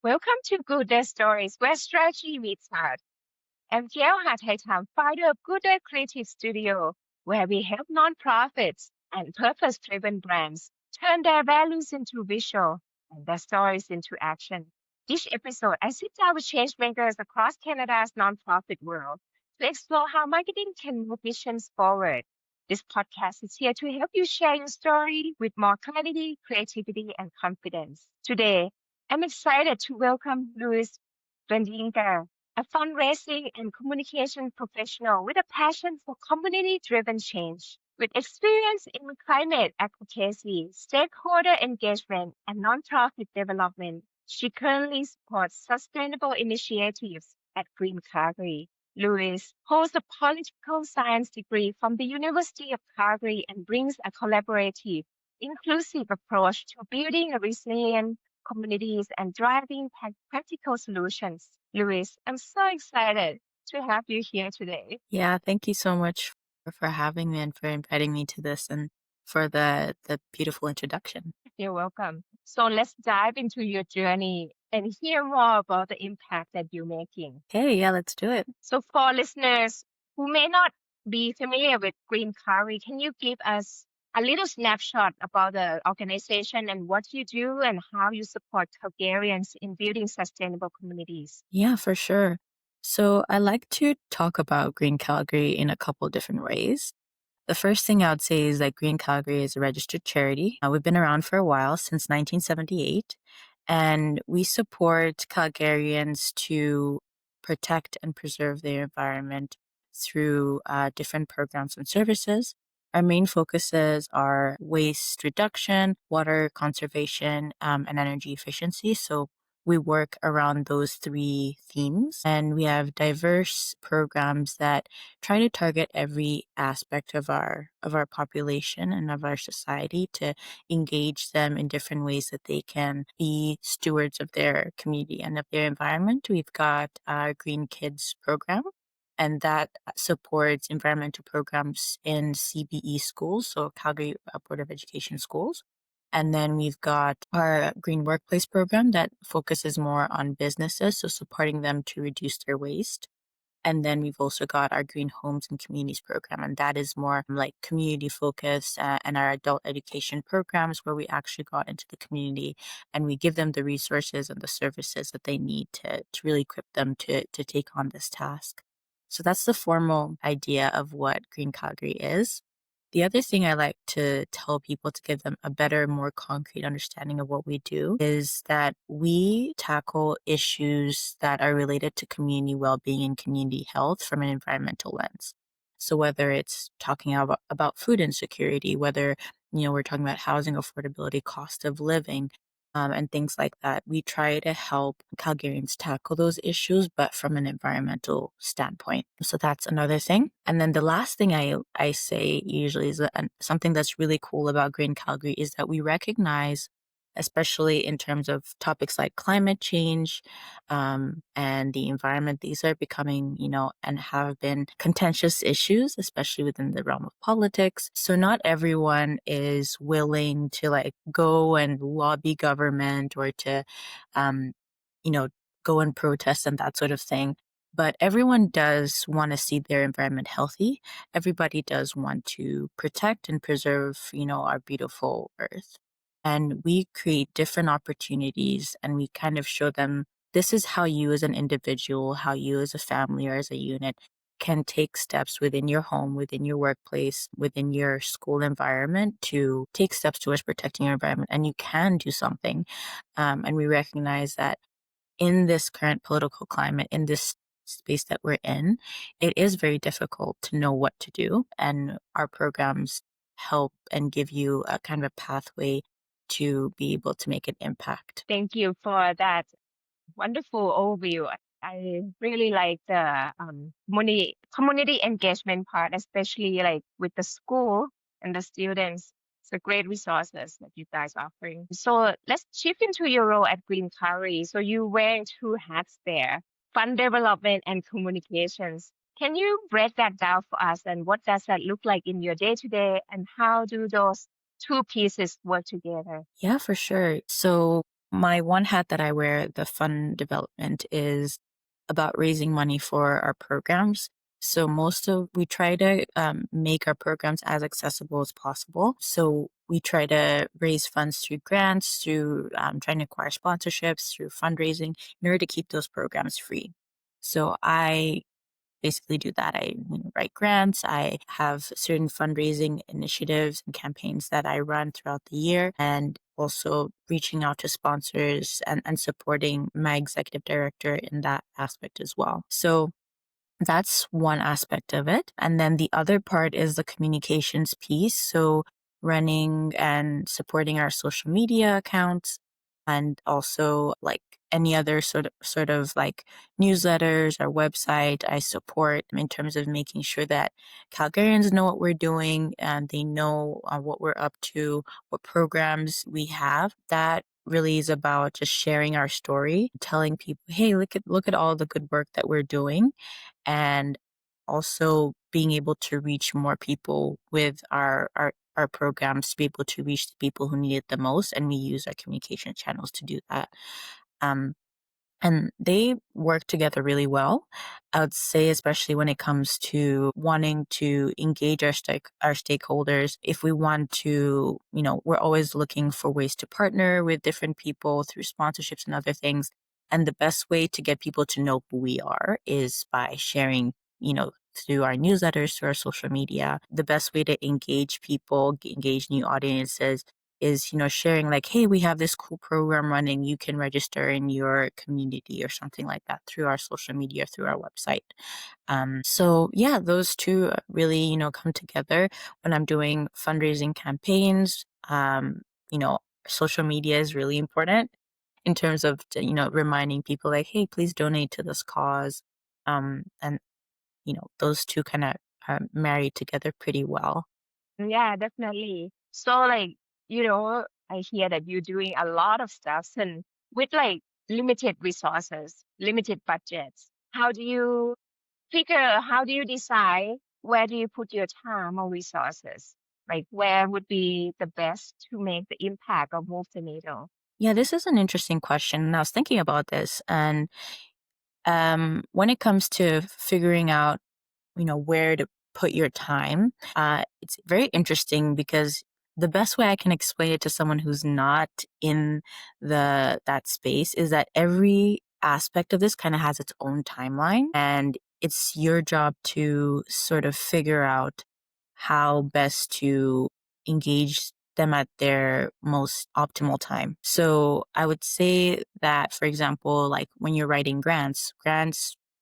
Welcome to GOODER Stories, where strategy meets heart. I'm Gail Hataitham, founder of GOODER Creative Studio, where we help nonprofits and purpose-driven brands turn their values into visual and their stories into action. Each episode, I sit down with changemakers across Canada's nonprofit world to explore how marketing can move visions forward. This podcast is here to help you share your story with more clarity, creativity, and confidence. Today, I'm excited to welcome Louise Bwandinga, a fundraising and communication professional with a passion for community-driven change. With experience in climate advocacy, stakeholder engagement, and nonprofit development, she currently supports sustainable initiatives at Green Calgary. Louise holds a political science degree from the University of Calgary and brings a collaborative, inclusive approach to building a resilient communities and driving practical solutions. Louise, I'm so excited to have you here today. Yeah, thank you so much for having me and for inviting me to this and for the beautiful introduction. You're welcome. So let's dive into your journey and hear more about the impact that you're making. Hey, yeah, let's do it. So for listeners who may not be familiar with Green Calgary, can you give us a little snapshot about the organization and what you do and how you support Calgarians in building sustainable communities? Yeah, for sure. So I like to talk about Green Calgary in a couple different ways. The first thing I would say is that Green Calgary is a registered charity. We've been around for a while, since 1978, and we support Calgarians to protect and preserve their environment through different programs and services. Our main focuses are waste reduction, water conservation, and energy efficiency. So we work around those three themes, and we have diverse programs that try to target every aspect of our population and of our society to engage them in different ways that they can be stewards of their community and of their environment. We've got our Green Kids program, and that supports environmental programs in CBE schools, so Calgary Board of Education schools. And then we've got our Green Workplace program that focuses more on businesses, so supporting them to reduce their waste. And then we've also got our Green Homes and Communities program, and that is more like community focused, and our adult education programs where we actually got into the community and we give them the resources and the services that they need to really equip them to take on this task. So that's the formal idea of what Green Calgary is. The other thing I like to tell people to give them a better, more concrete understanding of what we do is that we tackle issues that are related to community well-being and community health from an environmental lens. So whether it's talking about food insecurity, whether we're talking about housing affordability, cost of living, and things like that. We try to help Calgarians tackle those issues, but from an environmental standpoint. So that's another thing. And then the last thing I say usually is that something that's really cool about Green Calgary is that we recognize, especially in terms of topics like climate change and the environment, these are becoming, and have been contentious issues, especially within the realm of politics. So not everyone is willing to go and lobby government or to, um, go and protest and that sort of thing. But everyone does want to see their environment healthy. Everybody does want to protect and preserve, our beautiful earth. And we create different opportunities and we kind of show them this is how you as an individual, how you as a family or as a unit can take steps within your home, within your workplace, within your school environment to take steps towards protecting your environment. And you can do something. And we recognize that in this current political climate, in this space that we're in, it is very difficult to know what to do. And our programs help and give you a kind of a pathway to be able to make an impact. Thank you for that wonderful overview. I really like the community engagement part, especially like with the school and the students. It's a great resources that you guys are offering. So let's shift into your role at Green Calgary. So you wearing two hats there, fund development and communications. Can you break that down for us and what does that look like in your day to day and how do those two pieces work together? Yeah, for sure. So My one hat that I wear, the fund development, is about raising money for our programs. So we try to make our programs as accessible as possible. So we try to raise funds through grants, through trying to acquire sponsorships, through fundraising, in order to keep those programs free. So I basically do that. I write grants. I have certain fundraising initiatives and campaigns that I run throughout the year, and also reaching out to sponsors and supporting my executive director in that aspect as well. So that's one aspect of it. And then the other part is the communications piece. So running and supporting our social media accounts, and also like any other sort of like newsletters or website I support in terms of making sure that Calgarians know what we're doing and they know what we're up to, what programs we have. That really is about just sharing our story, telling people, hey, look at all the good work that we're doing, and also being able to reach more people with our programs, to be able to reach the people who need it the most. And we use our communication channels to do that. Um, and they work together really well. I would say, especially when it comes to wanting to engage our stakeholders. If we want to, we're always looking for ways to partner with different people through sponsorships and other things. And the best way to get people to know who we are is by sharing, through our newsletters, through our social media. The best way to engage people, engage new audiences, is sharing like, hey, we have this cool program running, you can register in your community or something like that, through our social media, through our website. So yeah, those two really come together when I'm doing fundraising campaigns. You know Social media is really important in terms of reminding people like, hey, please donate to this cause. And those two kind of are married together pretty well. Yeah, definitely. So I hear that you're doing a lot of stuff and with like limited resources, limited budgets. How do you decide where do you put your time or resources? Like where would be the best to make the impact or move the needle? Yeah, this is an interesting question, and I was thinking about this. And when it comes to figuring out, where to put your time, it's very interesting, because the best way I can explain it to someone who's not in that space is that every aspect of this kind of has its own timeline, and it's your job to sort of figure out how best to engage them at their most optimal time. So I would say that, for example, like when you're writing grants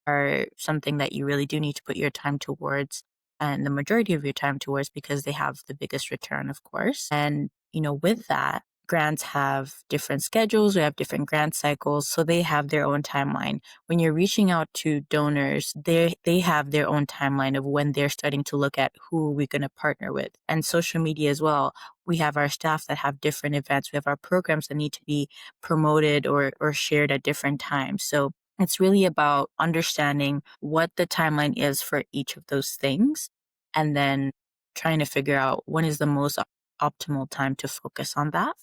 are something that you really do need to put your time towards, and the majority of your time towards, because they have the biggest return, of course. And, with that, grants have different schedules, we have different grant cycles, so they have their own timeline. When you're reaching out to donors, they have their own timeline of when they're starting to look at who we're going to partner with. And social media as well. We have our staff that have different events. We have our programs that need to be promoted or shared at different times. So it's really about understanding what the timeline is for each of those things, and then trying to figure out when is the most optimal time to focus on that.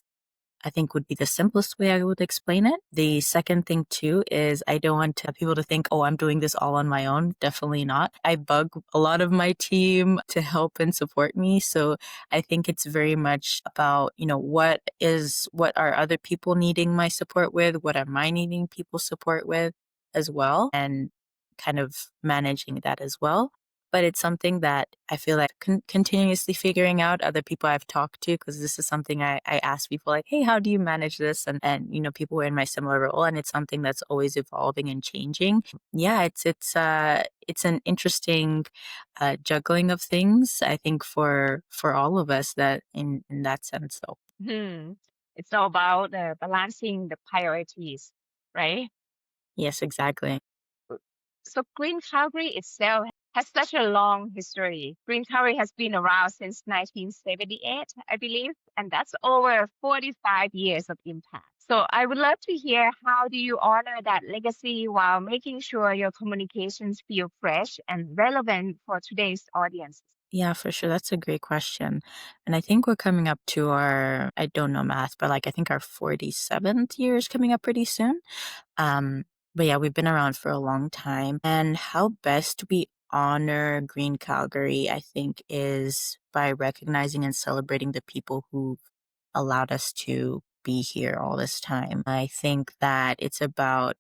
I think would be the simplest way I would explain it. The second thing too is, I don't want people to think, oh, I'm doing this all on my own. Definitely not. I bug a lot of my team to help and support me. So I think it's very much about, what are other people needing my support with? What am I needing people's support with as well? And kind of managing that as well. But it's something that I feel like continuously figuring out. Other people I've talked to, because this is something I ask people like, hey, how do you manage this? And people who are in my similar role, and it's something that's always evolving and changing. Yeah, it's an interesting juggling of things, I think, for all of us, that in that sense. So Hmm. It's all about balancing the priorities, right? yes, exactly. So Green Calgary itself has such a long history. Green Calgary has been around since 1978, I believe, and that's over 45 years of impact. So I would love to hear, how do you honor that legacy while making sure your communications feel fresh and relevant for today's audience? Yeah, for sure. That's a great question. And I think we're coming up to our, I don't know math, but like I think our 47th year is coming up pretty soon. Um, but yeah, we've been around for a long time. And how best we honor Green Calgary, I think, is by recognizing and celebrating the people who allowed us to be here all this time. I think that it's about,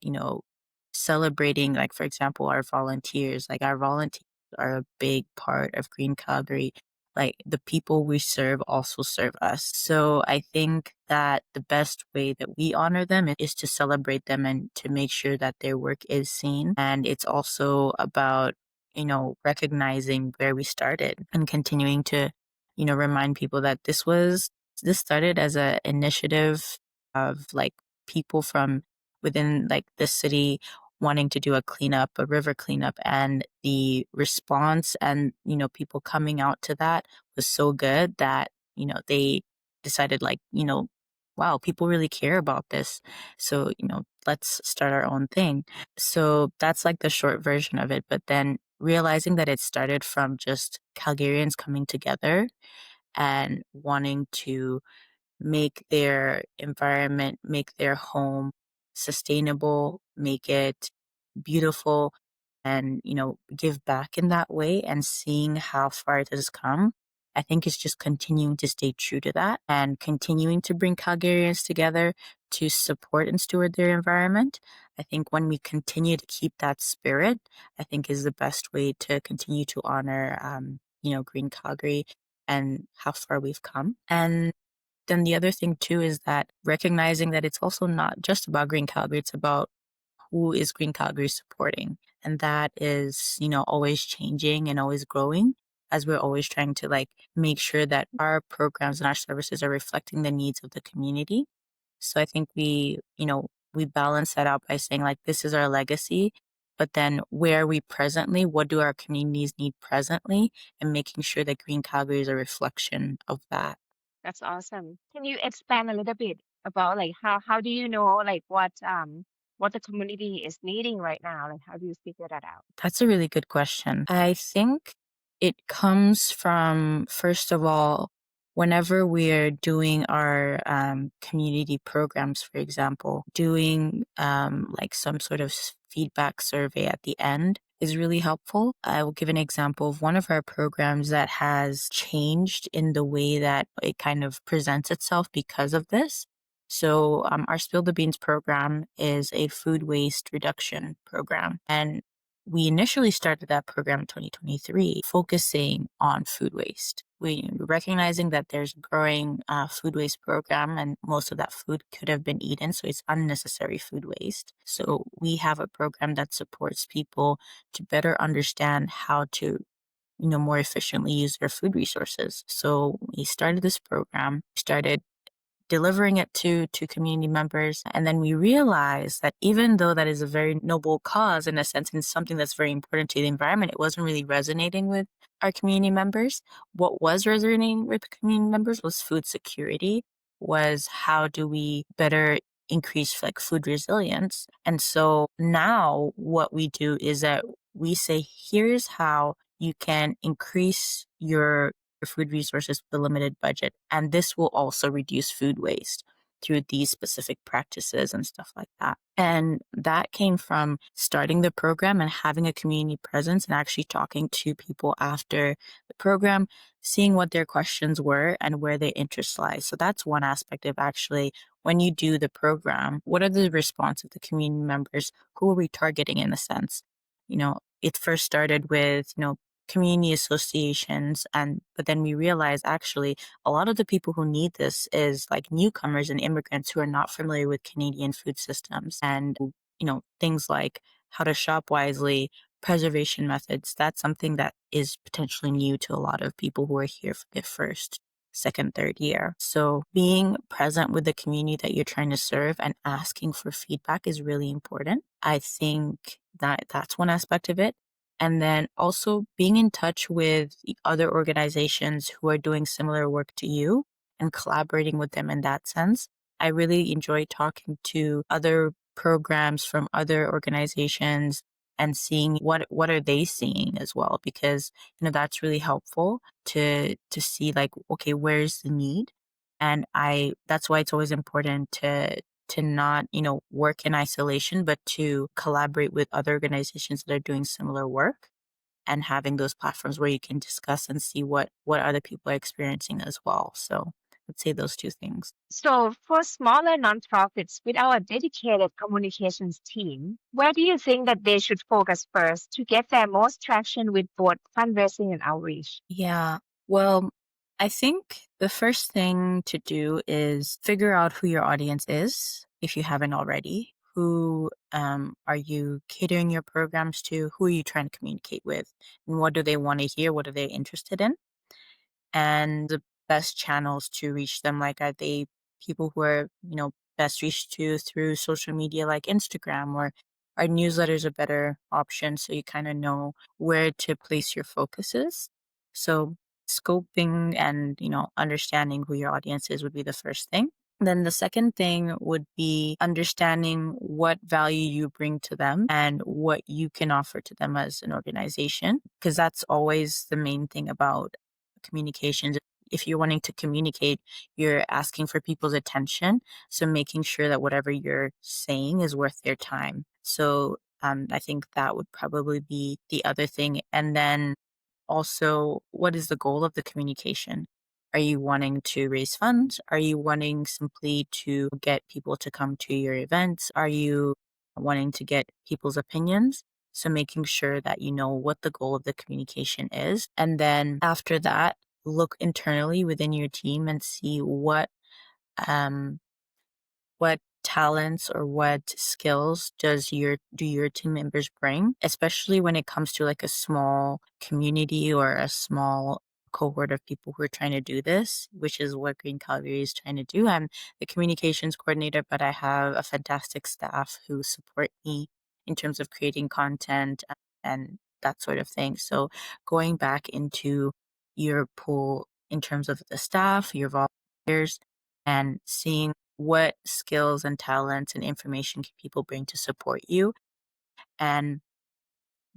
celebrating, like, for example, our volunteers. Like, our volunteers are a big part of Green Calgary. Like, the people we serve also serve us. So I think that the best way that we honor them is to celebrate them and to make sure that their work is seen. And it's also about, recognizing where we started and continuing to, remind people that this started as a initiative of like people from within like the city wanting to do a cleanup, a river cleanup, and the response and people coming out to that was so good that they decided like wow, people really care about this, so let's start our own thing. So that's like the short version of it, but then realizing that it started from just Calgarians coming together and wanting to make their environment, make their home sustainable, make it beautiful, and, give back in that way and seeing how far it has come. I think it's just continuing to stay true to that and continuing to bring Calgarians together to support and steward their environment. I think when we continue to keep that spirit, I think is the best way to continue to honor, Green Calgary and how far we've come. And then the other thing too is that recognizing that it's also not just about Green Calgary, it's about who is Green Calgary supporting. And that is, always changing and always growing as we're always trying to like make sure that our programs and our services are reflecting the needs of the community. So I think we balance that out by saying like this is our legacy, but then where are we presently? What do our communities need presently? And making sure that Green Calgary is a reflection of that. That's awesome. Can you expand a little bit about like how do you know like what the community is needing right now? Like how do you figure that out? That's a really good question. I think it comes from, first of all, whenever we're doing our community programs, for example, doing like some sort of feedback survey at the end is really helpful. I will give an example of one of our programs that has changed in the way that it kind of presents itself because of this. So, our Spill the Beans program is a food waste reduction program. And we initially started that program in 2023, focusing on food waste. We recognizing that there's a growing food waste program, and most of that food could have been eaten, so it's unnecessary food waste. So we have a program that supports people to better understand how to more efficiently use their food resources. So we started this program, started delivering it to community members. And then we realized that even though that is a very noble cause in a sense and something that's very important to the environment, it wasn't really resonating with our community members. What was resonating with community members was food security, was how do we better increase like food resilience. And so now what we do is that we say, here's how you can increase your food resources with a limited budget. And this will also reduce food waste through these specific practices and stuff like that. And that came from starting the program and having a community presence and actually talking to people after the program, seeing what their questions were and where their interests lie. So that's one aspect of actually when you do the program, what are the response of the community members? Who are we targeting in a sense? It first started with, community associations, and but then we realized actually a lot of the people who need this is like newcomers and immigrants who are not familiar with Canadian food systems and things like how to shop wisely, preservation methods. That's something that is potentially new to a lot of people who are here for their first, second, third year. So being present with the community that you're trying to serve and asking for feedback is really important. I think that that's one aspect of it. And then also being in touch with the other organizations who are doing similar work to you and collaborating with them in that sense. I really enjoy talking to other programs from other organizations and seeing what are they seeing as well, because that's really helpful to see like, okay, where's the need. And I that's why it's always important to not work in isolation, but to collaborate with other organizations that are doing similar work, and having those platforms where you can discuss and see what other people are experiencing as well. So I'd say those two things. So, for smaller nonprofits with our dedicated communications team, where do you think that they should focus first to get their most traction with both fundraising and outreach? Yeah. Well, I think the first thing to do is figure out who your audience is, if you haven't already. Who are you catering your programs to? Who are you trying to communicate with? And what do they want to hear? What are they interested in? And the best channels to reach them, like, are they people who are best reached to through social media like Instagram, or are newsletters a better option, so you kind of know where to place your focuses? So scoping and understanding who your audience is would be the first thing. Then the second thing would be understanding what value you bring to them and what you can offer to them as an organization, because that's always the main thing about communications. If you're wanting to communicate, you're asking for people's attention. So making sure that whatever you're saying is worth their time. So I think that would probably be the other thing. And then also, what is the goal of the communication? Are you wanting to raise funds? Are you wanting simply to get people to come to your events? Are you wanting to get people's opinions? So making sure that you know what the goal of the communication is. And then after that, look internally within your team and see um, what talents or what skills do your team members bring, especially when it comes to like a small community or a small cohort of people who are trying to do this, which is what Green Calgary is trying to do. I'm the communications coordinator, but I have a fantastic staff who support me in terms of creating content and that sort of thing. So going back into your pool in terms of the staff, your volunteers, and seeing what skills and talents and information can people bring to support you, and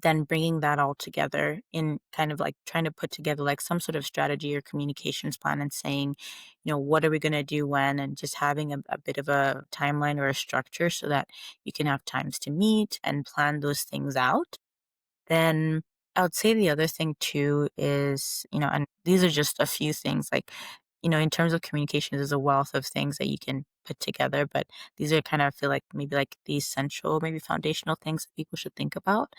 then bringing that all together in kind of like trying to put together like some sort of strategy or communications plan, and saying, what are we going to do when, and just having a bit of a timeline or a structure so that you can have times to meet and plan those things out. Then I would say the other thing too is, and these are just a few things, like, in terms of communication, there's a wealth of things that you can put together, but these are kind of, I feel like maybe like the essential, maybe foundational things that people should think about.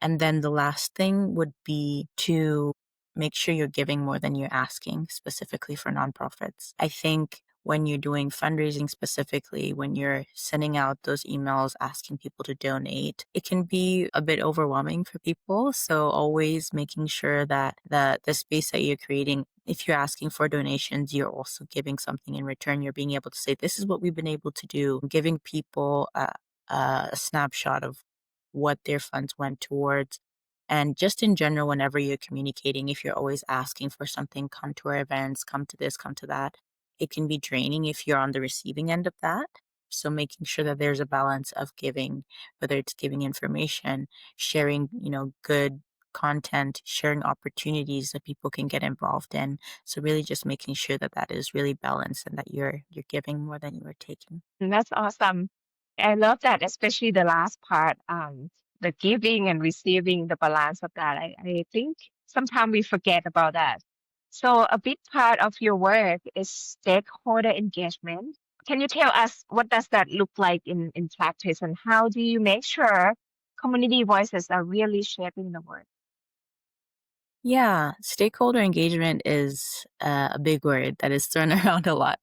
And then the last thing would be to make sure you're giving more than you're asking, specifically for nonprofits. I think when you're doing fundraising specifically, when you're sending out those emails asking people to donate, it can be a bit overwhelming for people. So always making sure that the space that you're creating, if you're asking for donations, you're also giving something in return. You're being able to say, this is what we've been able to do, giving people a snapshot of what their funds went towards. And just in general, whenever you're communicating, if you're always asking for something, come to our events, come to this, come to that, it can be draining if you're on the receiving end of that. So making sure that there's a balance of giving, whether it's giving information, sharing, good content, sharing opportunities that people can get involved in. So really just making sure that that is really balanced and that you're giving more than you are taking. And that's awesome. I love that, especially the last part, the giving and receiving, the balance of that. I think sometimes we forget about that. So a big part of your work is stakeholder engagement. Can you tell us what does that look like in practice, and how do you make sure community voices are really shaping the work? Yeah, stakeholder engagement is a big word that is thrown around a lot.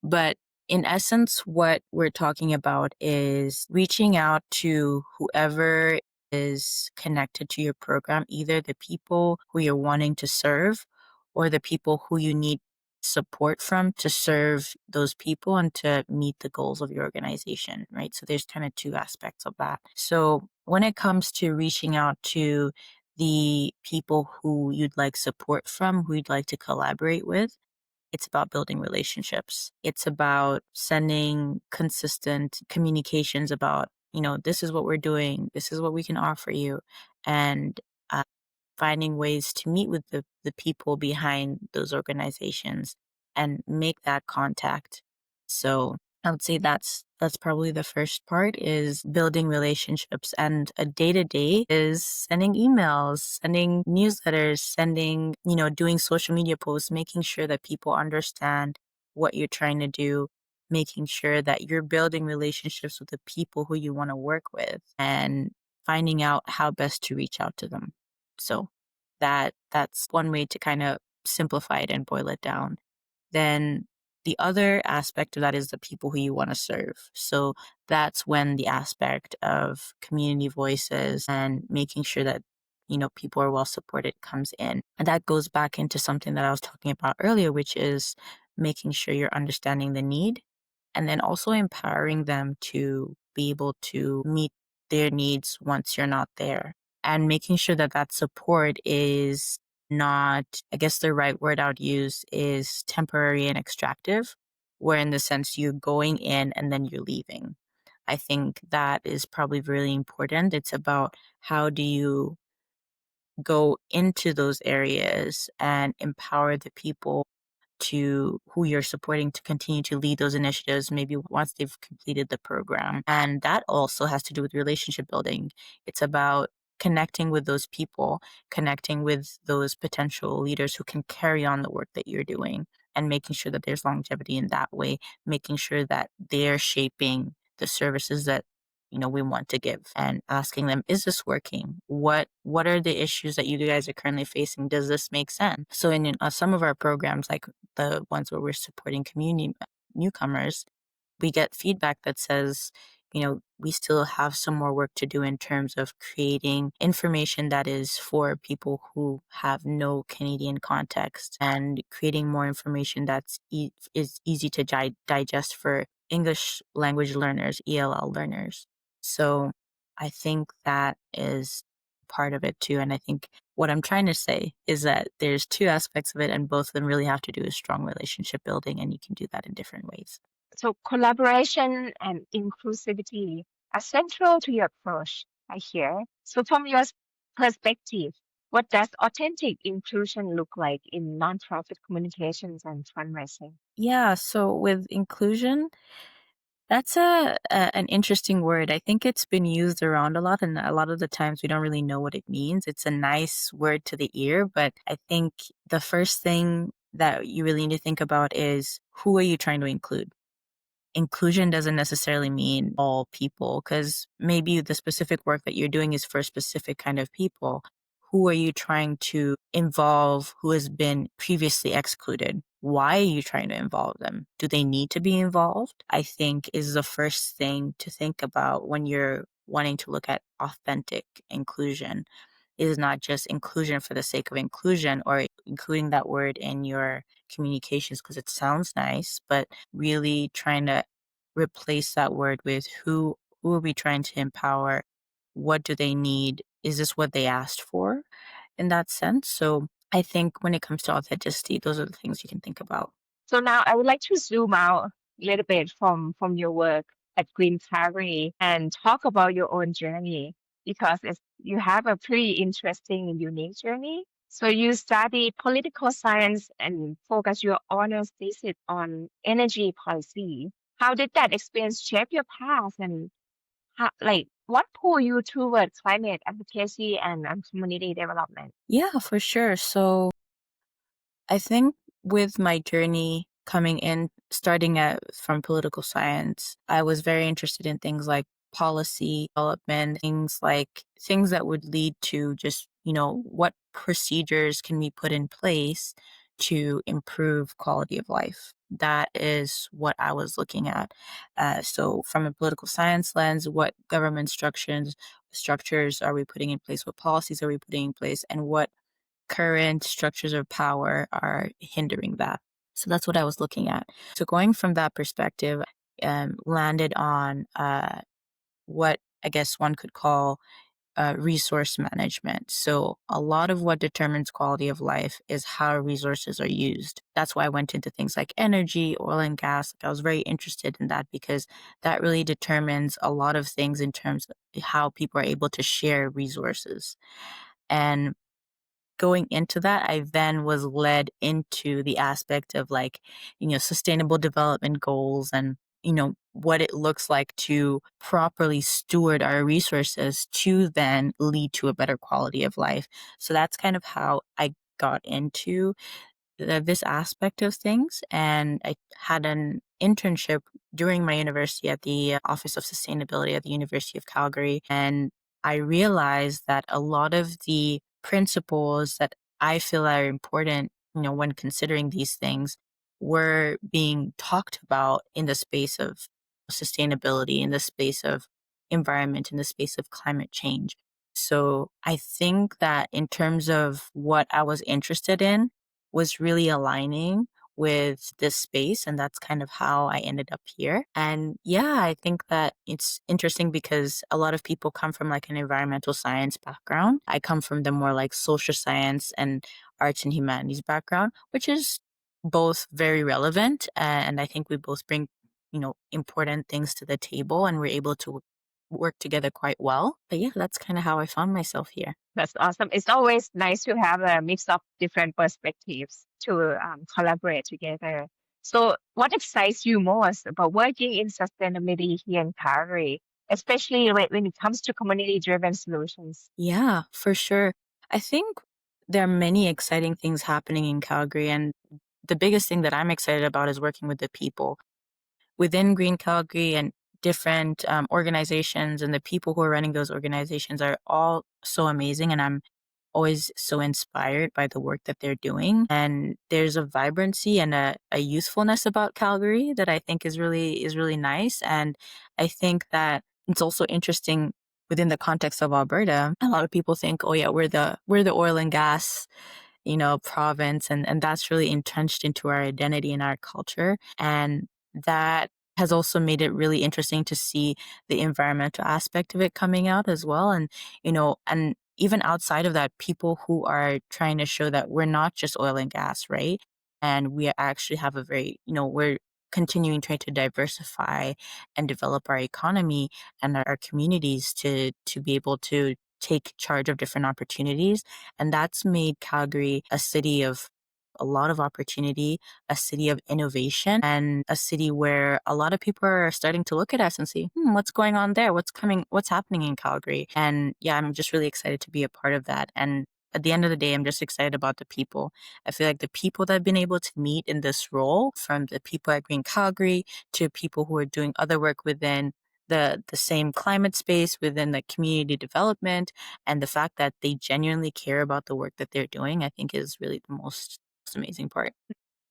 But in essence, what we're talking about is reaching out to whoever is connected to your program, either the people who you're wanting to serve or the people who you need support from to serve those people and to meet the goals of your organization, right? So there's kind of two aspects of that. So when it comes to reaching out to the people who you'd like support from, who you'd like to collaborate with, it's about building relationships. It's about sending consistent communications about, this is what we're doing, this is what we can offer you, and uh, finding ways to meet with the people behind those organizations and make that contact. So I would say that's probably the first part, is building relationships, and a day-to-day is sending emails, sending newsletters, doing social media posts, making sure that people understand what you're trying to do, making sure that you're building relationships with the people who you want to work with, and finding out how best to reach out to them. So that's one way to kind of simplify it and boil it down. Then the other aspect of that is the people who you want to serve. So that's when the aspect of community voices and making sure that, people are well supported comes in. And that goes back into something that I was talking about earlier, which is making sure you're understanding the need and then also empowering them to be able to meet their needs once you're not there, and making sure that that support is not, I guess the right word I would use is temporary and extractive, where in the sense you're going in and then you're leaving. I think that is probably really important. It's about how do you go into those areas and empower the people to who you're supporting to continue to lead those initiatives, maybe once they've completed the program. And that also has to do with relationship building. It's about connecting with those people, connecting with those potential leaders who can carry on the work that you're doing, and making sure that there's longevity in that way, making sure that they're shaping the services that we want to give, and asking them, is this working? What are the issues that you guys are currently facing? Does this make sense? So in some of our programs, like the ones where we're supporting community newcomers, we get feedback that says, we still have some more work to do in terms of creating information that is for people who have no Canadian context, and creating more information that's is easy to digest for English language learners, ELL learners. So I think that is part of it too. And I think what I'm trying to say is that there's two aspects of it, and both of them really have to do with strong relationship building, and you can do that in different ways. So collaboration and inclusivity are central to your approach, I hear. So from your perspective, what does authentic inclusion look like in nonprofit communications and fundraising? Yeah, so with inclusion, that's an interesting word. I think it's been used around a lot, and a lot of the times we don't really know what it means. It's a nice word to the ear, but I think the first thing that you really need to think about is, who are you trying to include? Inclusion doesn't necessarily mean all people, because maybe the specific work that you're doing is for a specific kind of people. Who are you trying to involve who has been previously excluded? Why are you trying to involve them? Do they need to be involved? I think is the first thing to think about when you're wanting to look at authentic inclusion. It is not just inclusion for the sake of inclusion, or including that word in your communications because it sounds nice, but really trying to replace that word with, who are we trying to empower? What do they need? Is this what they asked for in that sense? So I think when it comes to authenticity, those are the things you can think about. So now I would like to zoom out a little bit from your work at Green Calgary and talk about your own journey, because you have a pretty interesting and unique journey. So you study political science and focus your honors thesis on energy policy. How did that experience shape your path, and what pulled you toward climate advocacy and community development? Yeah, for sure. So I think with my journey coming in, starting at from political science, I was very interested in things like policy development, things that would lead to just, what procedures can we put in place to improve quality of life. That is what I was looking at. So from a political science lens, what government structures are we putting in place? What policies are we putting in place? And what current structures of power are hindering that? So that's what I was looking at. So going from that perspective, landed on what I guess one could call resource management. So a lot of what determines quality of life is how resources are used. That's why I went into things like energy, oil and gas. I was very interested in that because that really determines a lot of things in terms of how people are able to share resources. And going into that, I then was led into the aspect of like, sustainable development goals and, what it looks like to properly steward our resources to then lead to a better quality of life. So that's kind of how I got into this aspect of things. And I had an internship during my university at the Office of Sustainability at the University of Calgary. And I realized that a lot of the principles that I feel are important, when considering these things were being talked about in the space of sustainability, in the space of environment, in the space of climate change. So I think that in terms of what I was interested in, was really aligning with this space. And that's kind of how I ended up here. And yeah, I think that it's interesting because a lot of people come from like an environmental science background. I come from the more like social science and arts and humanities background, which is both very relevant. And I think we both bring, important things to the table and we're able to work together quite well. But yeah, that's kind of how I found myself here. That's awesome. It's always nice to have a mix of different perspectives to collaborate together. So, what excites you most about working in sustainability here in Calgary, especially when it comes to community-driven solutions? Yeah, for sure. I think there are many exciting things happening in Calgary, and the biggest thing that I'm excited about is working with the people within Green Calgary and different organizations, and the people who are running those organizations are all so amazing, and I'm always so inspired by the work that they're doing. And there's a vibrancy and a youthfulness about Calgary that I think is really nice. And I think that it's also interesting within the context of Alberta. A lot of people think, oh yeah, we're the oil and gas, province, and that's really entrenched into our identity and our culture. And that has also made it really interesting to see the environmental aspect of it coming out as well. And even outside of that, people who are trying to show that we're not just oil and gas, right? And we actually have a very, we're continuing trying to diversify and develop our economy and our communities to be able to take charge of different opportunities. And that's made Calgary a city of a lot of opportunity, a city of innovation, and a city where a lot of people are starting to look at us and see, what's going on there? What's happening in Calgary? And yeah, I'm just really excited to be a part of that. And at the end of the day, I'm just excited about the people. I feel like the people that I've been able to meet in this role, from the people at Green Calgary to people who are doing other work within the same climate space, within the community development, and the fact that they genuinely care about the work that they're doing, I think is really the most amazing part.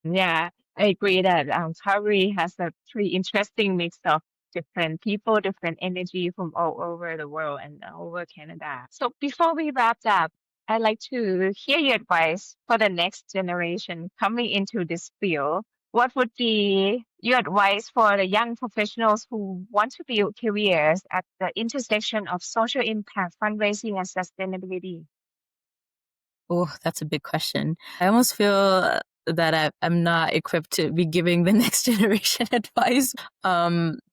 Yeah, I agree that Calgary has a pretty interesting mix of different people, different energy from all over the world and all over Canada. So before we wrap up, I'd like to hear your advice for the next generation coming into this field. What would be your advice for the young professionals who want to build careers at the intersection of social impact, fundraising, and sustainability? Oh, that's a big question. I almost feel that I'm not equipped to be giving the next generation advice.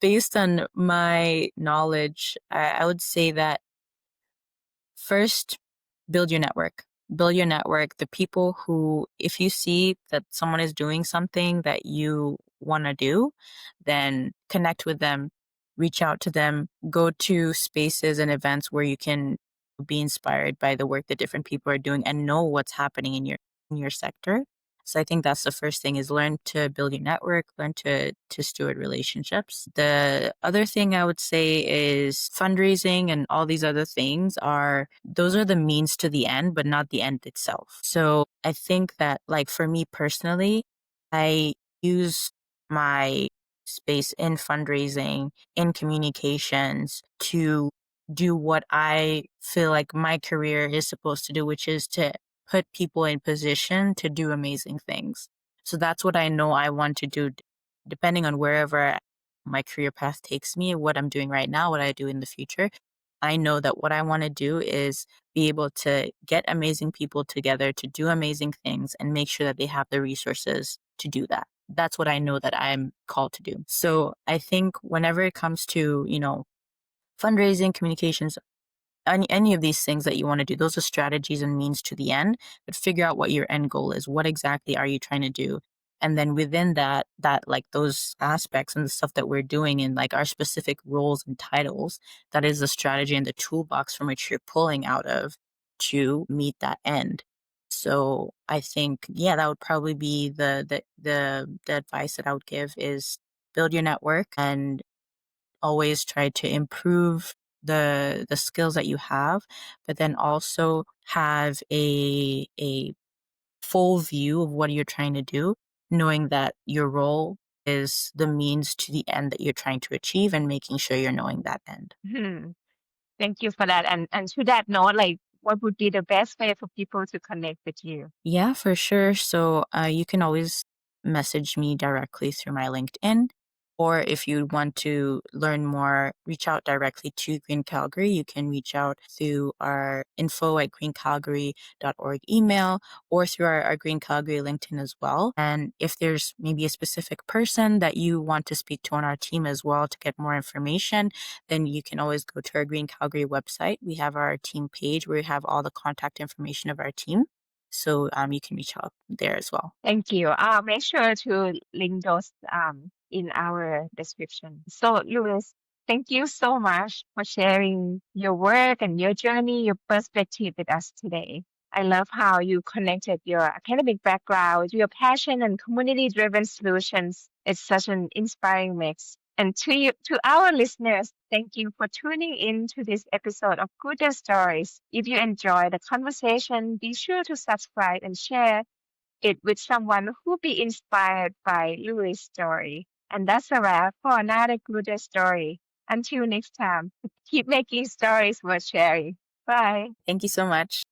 Based on my knowledge, I would say that first, build your network. Build your network. The people who, if you see that someone is doing something that you want to do, then connect with them, reach out to them, go to spaces and events where you can be inspired by the work that different people are doing and know what's happening in your sector. So I think that's the first thing is learn to build your network, learn to steward relationships. The other thing I would say is fundraising and all these other things those are the means to the end, but not the end itself. So I think that like for me personally, I use my space in fundraising, in communications to do what I feel like my career is supposed to do, which is to put people in position to do amazing things. So that's what I know I want to do, depending on wherever my career path takes me, what I'm doing right now, what I do in the future. I know that what I want to do is be able to get amazing people together to do amazing things and make sure that they have the resources to do that. That's what I know that I'm called to do. So I think whenever it comes to, fundraising, communications, any of these things that you want to do, those are strategies and means to the end, but figure out what your end goal is. What exactly are you trying to do? And then within that like those aspects and the stuff that we're doing in like our specific roles and titles, that is the strategy and the toolbox from which you're pulling out of to meet that end. So I think, yeah, that would probably be the advice that I would give is build your network and always try to improve the skills that you have, but then also have a full view of what you're trying to do, knowing that your role is the means to the end that you're trying to achieve and making sure you're knowing that end. Hmm. Thank you for that. And to that note, like, what would be the best way for people to connect with you? Yeah, for sure. So you can always message me directly through my LinkedIn. Or if you want to learn more, reach out directly to Green Calgary. You can reach out through our info@greencalgary.org email or through our Green Calgary LinkedIn as well. And if there's maybe a specific person that you want to speak to on our team as well to get more information, then you can always go to our Green Calgary website. We have our team page where we have all the contact information of our team. So you can reach out there as well. Thank you. I'll make sure to link those in our description. So, Louis, thank you so much for sharing your work and your journey, your perspective with us today. I love how you connected your academic background, your passion, and community-driven solutions. It's such an inspiring mix. And to you, to our listeners, thank you for tuning in to this episode of GOODER Stories. If you enjoy the conversation, be sure to subscribe and share it with someone who be inspired by Louis' story. And that's a wrap for another GOODER story. Until next time, keep making stories worth sharing. Bye. Thank you so much.